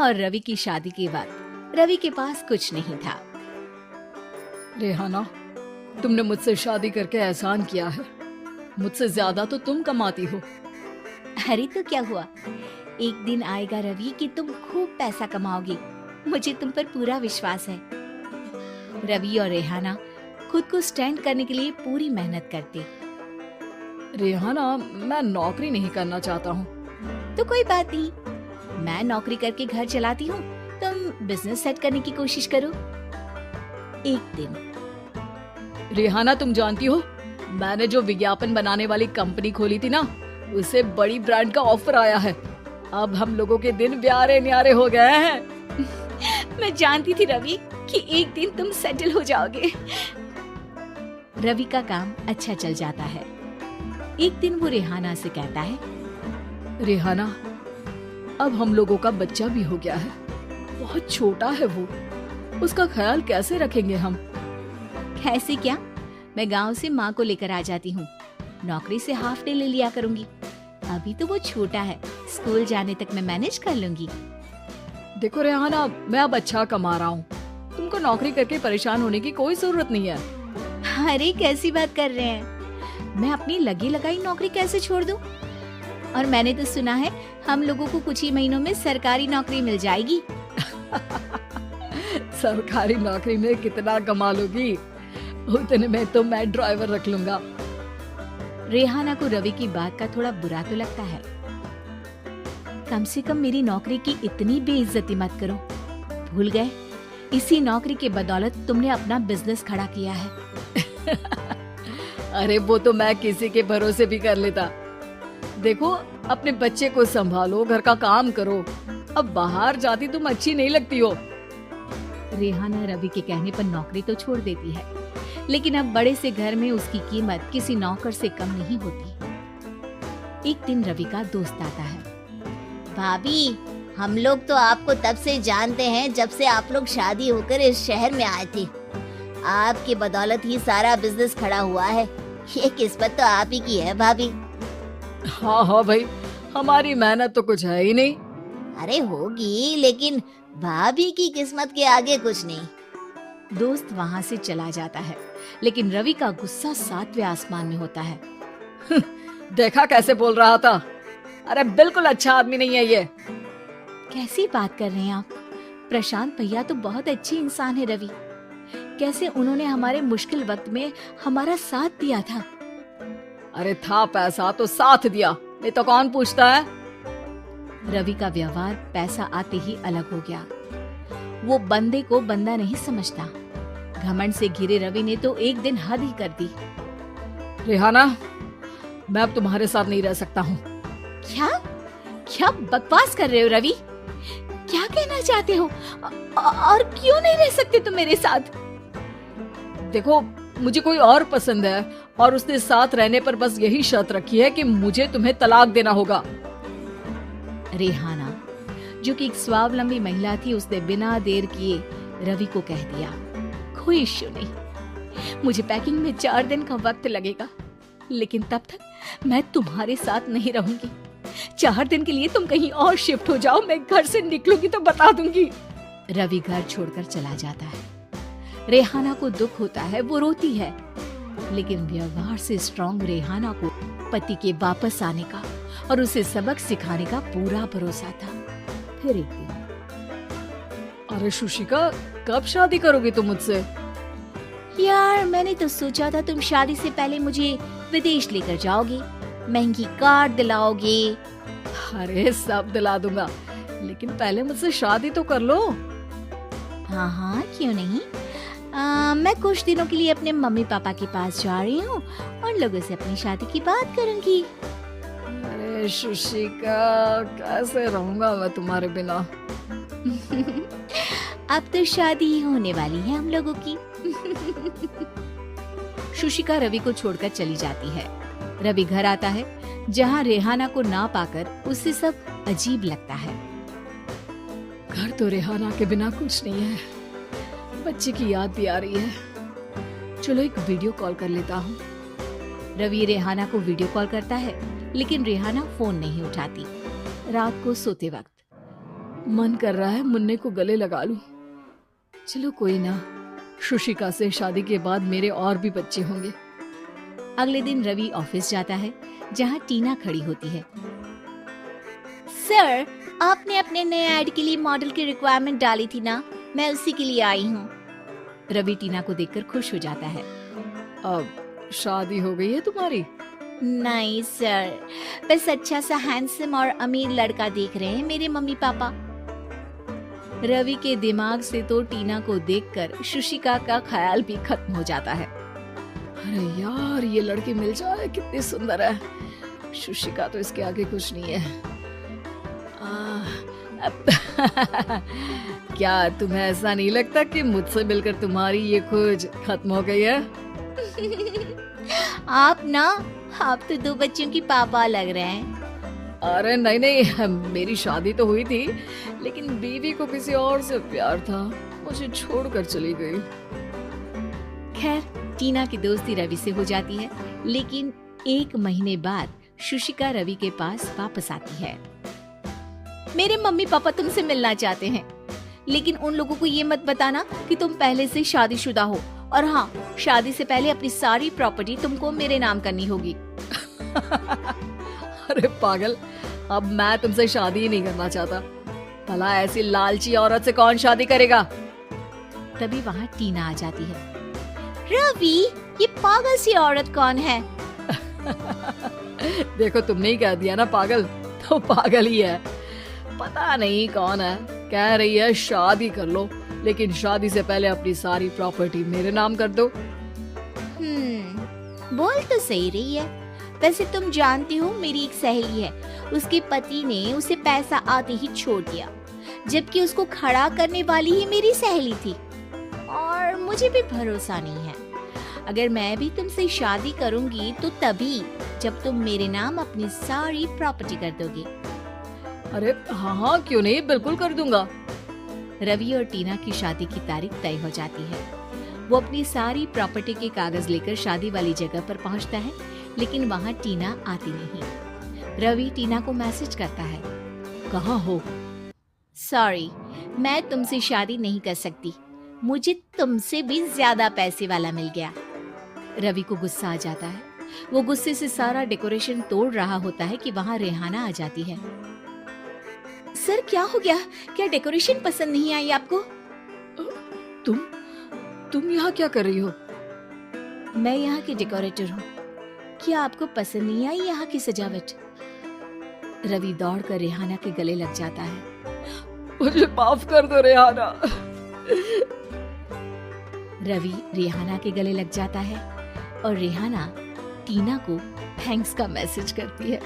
और रवि की शादी के बाद रवि के पास कुछ नहीं था। रेहाना, तुमने मुझसे शादी करके एहसान किया है। मुझसे ज्यादा तो तुम कमाती हो। अरे तो क्या हुआ, एक दिन आएगा रवि कि तुम खूब पैसा कमाओगे। मुझे तुम पर पूरा विश्वास है। रवि और रेहाना खुद को स्टैंड करने के लिए पूरी मेहनत करते। रेहाना, मैं नौकरी नहीं करना चाहता हूँ। तो कोई बात नहीं, मैं नौकरी करके घर चलाती हूँ, तुम बिजनेस सेट करने की कोशिश करो। एक दिन रेहाना, तुम जानती हो, मैंने जो विज्ञापन बनाने वाली कंपनी खोली थी ना, उसे बड़ी ब्रांड का ऑफर आया है। अब हम लोगों के दिन प्यारे न्यारे हो गए हैं। मैं जानती थी रवि कि एक दिन तुम सेटल हो जाओगे। रवि का काम अच्छा चल जाता है। एक दिन वो रेहाना से कहता है, रेहाना, अब हम लोगों का बच्चा भी हो गया है। बहुत छोटा है वो, उसका ख्याल कैसे रखेंगे हम? कैसे क्या, मैं गांव से माँ को लेकर आ जाती हूँ। नौकरी से हाफ डे ले लिया करूंगी। अभी तो वो छोटा है, स्कूल जाने तक मैं मैनेज कर लूंगी। देखो रेहाना, मैं अब अच्छा कमा रहा हूँ। तुमको नौकरी करके परेशान होने की कोई जरूरत नहीं है। अरे कैसी बात कर रहे हैं, मैं अपनी लगी लगाई नौकरी कैसे छोड़ दूं? और मैंने तो सुना है हम लोगों को कुछ ही महीनों में सरकारी नौकरी मिल जाएगी। सरकारी नौकरी में कितना कमा लोगी? उतने में तो मैं ड्राइवर रख लूंगा। रेहाना को रवि की बात का थोड़ा बुरा तो लगता है। कम से कम मेरी नौकरी की इतनी बेइज्जती मत करो। भूल गए, इसी नौकरी के बदौलत तुमने अपना बिजनेस खड़ा किया है। अरे वो तो मैं किसी के भरोसे भी कर लेता। देखो, अपने बच्चे को संभालो, घर का काम करो। अब बाहर जाती तुम अच्छी नहीं लगती हो। रेहाना रवि के कहने पर नौकरी तो छोड़ देती है, लेकिन अब बड़े से घर में उसकी कीमत किसी नौकर से कम नहीं होती। एक दिन रवि का दोस्त आता है। भाभी, हम लोग तो आपको तब से जानते हैं जब से आप लोग शादी होकर इस शहर में आए थे। आपकी बदौलत ही सारा बिजनेस खड़ा हुआ है। ये किस्मत तो आप ही की है भाभी। हाँ हाँ भाई, हमारी मेहनत तो कुछ है ही नहीं। अरे होगी, लेकिन भाभी की किस्मत के आगे कुछ नहीं। दोस्त वहाँ से चला जाता है, लेकिन रवि का गुस्सा 7वें आसमान में होता है। देखा कैसे बोल रहा था? अरे बिल्कुल अच्छा आदमी नहीं है ये। कैसी बात कर रहे हैं आप? प्रशांत भैया तो बहुत अच्छे इंसान है रवि। कैसे उन्होंने हमारे मुश्किल वक्त में हमारा साथ दिया था। अरे था पैसा तो साथ दिया, नहीं तो कौन पूछता है? रवि का व्यवहार पैसा आते ही अलग हो गया। वो बंदे को बंदा नहीं समझता। घमंड से घिरे रवि ने तो एक दिन हद ही कर दी। रेहाना, मैं अब तुम्हारे साथ नहीं रह सकता हूँ। क्या क्या बकवास कर रहे हो रवि? क्या कहना चाहते हो? और क्यों नहीं रह सकते तुम मेरे साथ? देखो, मुझे कोई और पसंद है और उसने साथ रहने पर बस यही शर्त रखी है कि मुझे तुम्हें तलाक देना होगा। रेहाना, जो कि एक स्वावलंबी महिला थी, उसने बिना देर किए रवि को कह दिया, कोई इश्यू नहीं, मुझे पैकिंग में 4 दिन का वक्त लगेगा, लेकिन तब तक मैं तुम्हारे साथ नहीं रहूंगी। 4 दिन के लिए तुम कहीं और शिफ्ट हो जाओ, मैं घर से निकलूंगी तो बता दूंगी। रवि घर छोड़कर चला जाता है। रेहाना को दुख होता है, वो रोती है, लेकिन व्यवहार से स्ट्रॉन्ग रेहाना को पति के वापस आने का और उसे सबक सिखाने का पूरा भरोसा था। फिर एक दिन, अरे शुशिका, कब शादी करोगी तुम मुझसे? यार मैंने तो सोचा था तुम शादी से पहले मुझे विदेश लेकर जाओगे, महंगी कार दिलाओगे। अरे सब दिला दूंगा, लेकिन पहले मुझसे शादी तो कर लो। हाँ हाँ, क्यों नहीं। मैं कुछ दिनों के लिए अपने मम्मी पापा के पास जा रही हूँ और लोगों से अपनी शादी की बात करूंगी। अरे शुशिका, कैसे रहूंगा मैं तुम्हारे बिना? अब तो शादी ही होने वाली है हम लोगों की। शुशिका रवि को छोड़कर चली जाती है। रवि घर आता है, जहाँ रेहाना को ना पाकर उसे सब अजीब लगता है। घर तो रेहाना के बिना कुछ नहीं है। बच्चे की याद भी आ रही है। चलो एक वीडियो कॉल कर लेता हूँ। रवि रेहाना को वीडियो कॉल करता है, लेकिन रेहाना फोन नहीं उठाती। रात को सोते वक्त मन कर रहा है मुन्ने को गले लगा लूं। चलो कोई ना, शुशिका से शादी के बाद मेरे और भी बच्चे होंगे। अगले दिन रवि ऑफिस जाता है जहाँ टीना खड़ी होती है। सर, आपने अपने नए ऐड के लिए मॉडल की रिक्वायरमेंट डाली थी ना, मैं उसी के लिए आई हूँ। रवि टीना को देखकर खुश हो जाता है। अब शादी हो गई है तुम्हारी? नहीं सर, बस अच्छा सा हैंडसम और अमीर लड़का देख रहे हैं मेरे मम्मी पापा। रवि के दिमाग से तो टीना को देखकर शुशिका का ख्याल भी खत्म हो जाता है। अरे यार, ये लड़की मिल जाए कितनी सुंदर है। शुशिका तो इसके आगे कुछ नहीं है। क्या तुम्हें ऐसा नहीं लगता कि मुझसे मिलकर तुम्हारी ये खोज खत्म हो गई है? आप तो 2 बच्चों की पापा लग रहे हैं। अरे नहीं नहीं, मेरी शादी तो हुई थी, लेकिन बीवी को किसी और से प्यार था, मुझे छोड़कर चली गई। खैर, टीना की दोस्ती रवि से हो जाती है, लेकिन 1 महीने बाद शुशिका रवि के पास वापस आती है। मेरे मम्मी पापा तुमसे मिलना चाहते हैं, लेकिन उन लोगों को ये मत बताना कि तुम पहले से शादीशुदा हो। और हाँ, शादी से पहले अपनी सारी प्रॉपर्टी तुमको मेरे नाम करनी होगी। अरे पागल, अब मैं तुमसे शादी ही नहीं करना चाहता। भला ऐसी लालची औरत से कौन शादी करेगा? तभी वहाँ टीना आ जाती है। रवि, ये पागल सी औरत कौन है? देखो, तुमने ही कह दिया ना पागल, तो पागल ही है। पता नहीं कौन है, कह रही है शादी कर लो, लेकिन शादी से पहले अपनी सारी प्रॉपर्टी मेरे नाम कर दो। बोल तो सही रही है। वैसे तुम जानती हो, मेरी एक सहेली है, उसके पति ने उसे पैसा आते ही छोड़ दिया, जबकि उसको खड़ा करने वाली ही मेरी सहेली थी। और मुझे भी भरोसा नहीं है। अगर मैं भी तुमसे शादी करूंगी तो तभी जब तुम मेरे नाम अपनी सारी प्रॉपर्टी कर दोगे। अरे हाँ, क्यों नहीं, बिल्कुल कर दूंगा। रवि और टीना की शादी की तारीख तय हो जाती है। वो अपनी सारी प्रॉपर्टी के कागज लेकर शादी वाली जगह पर पहुंचता है, लेकिन वहाँ टीना आती नहीं। रवि टीना को मैसेज करता है, कहाँ हो? सॉरी, मैं तुमसे शादी नहीं कर सकती, मुझे तुमसे भी ज्यादा पैसे वाला मिल गया। रवि को गुस्सा आ जाता है। वो गुस्से से सारा डेकोरेशन तोड़ रहा होता है कि वहाँ रेहाना आ जाती है। सर, क्या हो गया? क्या डेकोरेशन पसंद नहीं आई आपको? तुम यहाँ क्या कर रही हो? मैं यहाँ की डेकोरेटर हूँ। क्या आपको पसंद नहीं आई यहाँ की सजावट? रवि दौड़कर रेहाना के गले लग जाता है। मुझे माफ कर दो रेहाना। रवि रेहाना के गले लग जाता है और रेहाना टीना को थैंक्स का मैसेज करती है।